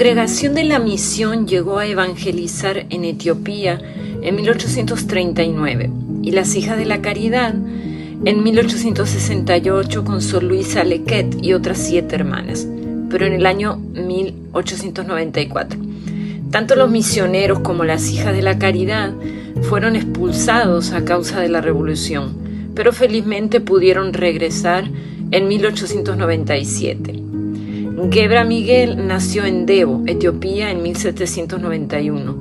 congregación de la misión llegó a evangelizar en Etiopía en 1839 y las Hijas de la Caridad en 1868 con Sor Luisa Lequet y otras 7 hermanas, pero en el año 1894. Tanto los misioneros como las Hijas de la Caridad fueron expulsados a causa de la revolución, pero felizmente pudieron regresar en 1897. Gebra Miguel nació en Debo, Etiopía, en 1791.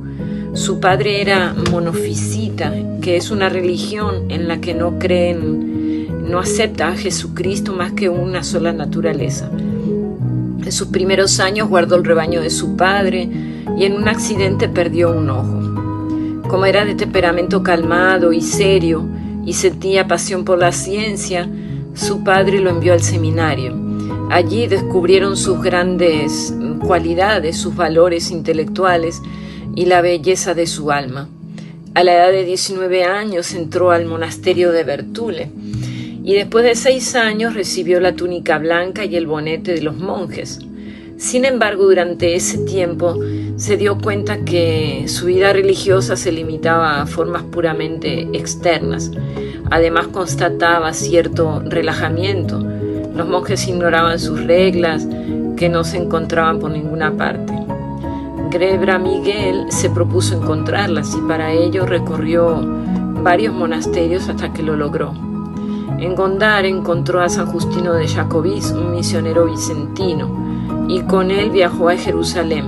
Su padre era monofisita, que es una religión en la que no acepta a Jesucristo más que una sola naturaleza. En sus primeros años guardó el rebaño de su padre y en un accidente perdió un ojo. Como era de temperamento calmado y serio y sentía pasión por la ciencia, su padre lo envió al seminario. Allí descubrieron sus grandes cualidades, sus valores intelectuales y la belleza de su alma. A la edad de 19 años entró al monasterio de Bertule y después de 6 años recibió la túnica blanca y el bonete de los monjes. Sin embargo, durante ese tiempo se dio cuenta que su vida religiosa se limitaba a formas puramente externas. Además, constataba cierto relajamiento. Los monjes ignoraban sus reglas, que no se encontraban por ninguna parte. Gebra Miguel se propuso encontrarlas y para ello recorrió varios monasterios hasta que lo logró. En Gondar encontró a San Justino de Jacobís, un misionero vicentino, y con él viajó a Jerusalén.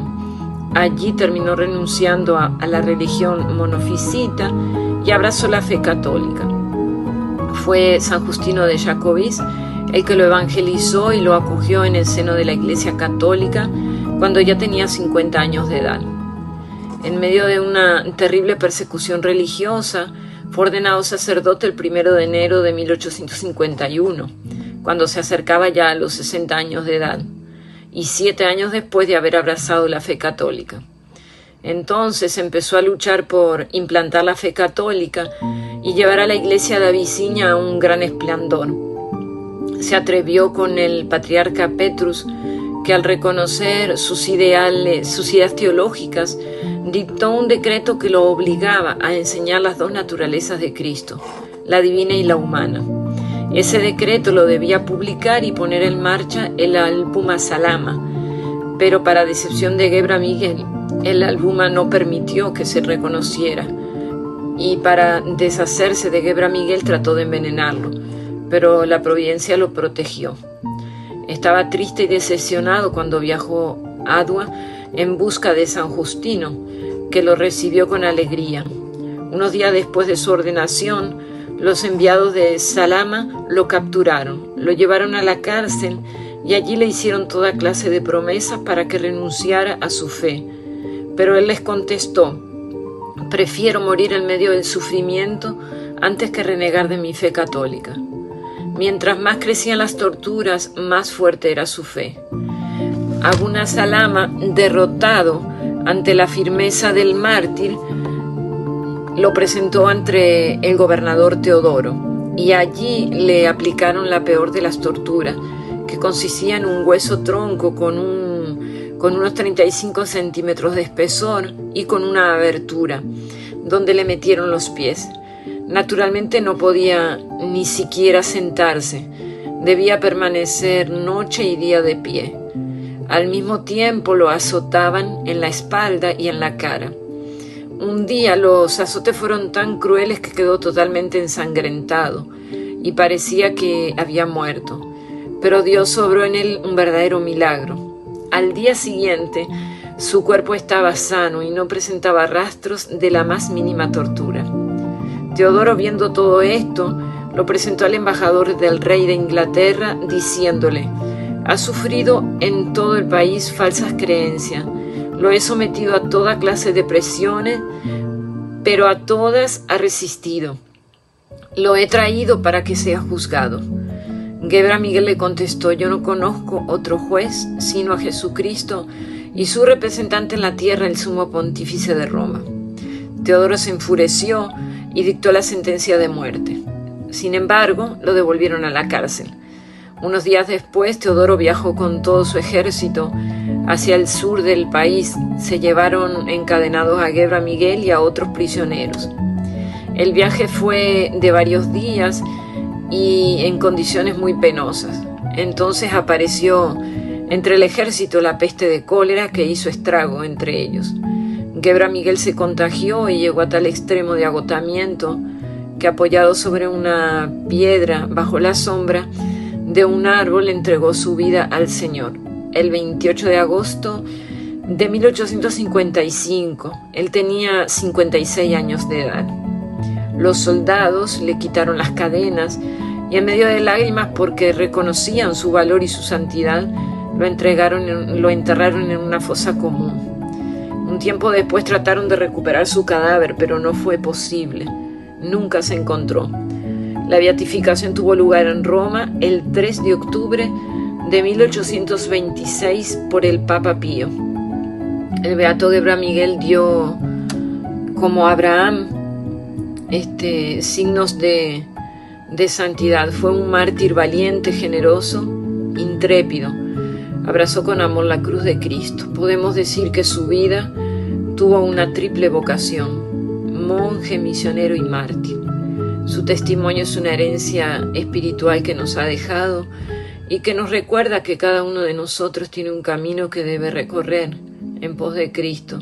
Allí terminó renunciando a la religión monofisita y abrazó la fe católica. Fue San Justino de Jacobís el que lo evangelizó y lo acogió en el seno de la Iglesia Católica cuando ya tenía 50 años de edad. En medio de una terrible persecución religiosa, fue ordenado sacerdote el 1 de enero de 1851, cuando se acercaba ya a los 60 años de edad, y 7 años después de haber abrazado la fe católica. Entonces empezó a luchar por implantar la fe católica y llevar a la Iglesia de Abisinia a un gran esplendor. Se atrevió con el patriarca Petrus, que al reconocer sus ideas teológicas, dictó un decreto que lo obligaba a enseñar las 2 naturalezas de Cristo, la divina y la humana. Ese decreto lo debía publicar y poner en marcha el Albuma Salama, pero para decepción de Gebra Miguel, el Albuma no permitió que se reconociera, y para deshacerse de Gebra Miguel trató de envenenarlo, pero la providencia lo protegió. Estaba triste y decepcionado cuando viajó a Adua en busca de San Justino, que lo recibió con alegría. Unos días después de su ordenación, los enviados de Salama lo capturaron, lo llevaron a la cárcel y allí le hicieron toda clase de promesas para que renunciara a su fe. Pero él les contestó: prefiero morir en medio del sufrimiento antes que renegar de mi fe católica. Mientras más crecían las torturas, más fuerte era su fe. Abuna Salama, derrotado ante la firmeza del mártir, lo presentó ante el gobernador Teodoro y allí le aplicaron la peor de las torturas, que consistía en un hueso tronco con unos 35 centímetros de espesor y con una abertura, donde le metieron los pies. Naturalmente no podía ni siquiera sentarse, debía permanecer noche y día de pie. Al mismo tiempo lo azotaban en la espalda y en la cara. Un día los azotes fueron tan crueles que quedó totalmente ensangrentado y parecía que había muerto, pero Dios obró en él un verdadero milagro. Al día siguiente su cuerpo estaba sano y no presentaba rastros de la más mínima tortura. Teodoro, viendo todo esto, lo presentó al embajador del rey de Inglaterra, diciéndole: ha sufrido en todo el país falsas creencias, lo he sometido a toda clase de presiones, pero a todas ha resistido. Lo he traído para que sea juzgado. Gebra Miguel le contestó: yo no conozco otro juez sino a Jesucristo y su representante en la tierra, el sumo pontífice de Roma. Teodoro se enfureció y dictó la sentencia de muerte. Sin embargo, lo devolvieron a la cárcel. Unos días después, Teodoro viajó con todo su ejército hacia el sur del país. Se llevaron encadenados a Gebra Miguel y a otros prisioneros. El viaje fue de varios días y en condiciones muy penosas. Entonces apareció entre el ejército la peste de cólera que hizo estrago entre ellos. Gebra Miguel se contagió y llegó a tal extremo de agotamiento que, apoyado sobre una piedra bajo la sombra de un árbol, entregó su vida al Señor. El 28 de agosto de 1855, él tenía 56 años de edad. Los soldados le quitaron las cadenas y, en medio de lágrimas porque reconocían su valor y su santidad, lo enterraron en una fosa común. Un tiempo después trataron de recuperar su cadáver, pero no fue posible. Nunca se encontró. La beatificación tuvo lugar en Roma el 3 de octubre de 1826 por el Papa Pío. El beato Gebra Miguel dio, como Abraham, signos de santidad. Fue un mártir valiente, generoso, intrépido. Abrazó con amor la cruz de Cristo. Podemos decir que su vida tuvo una triple vocación: monje, misionero y mártir. Su testimonio es una herencia espiritual que nos ha dejado y que nos recuerda que cada uno de nosotros tiene un camino que debe recorrer en pos de Cristo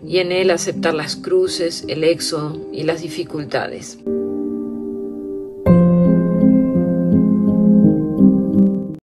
y en él aceptar las cruces, el éxodo y las dificultades.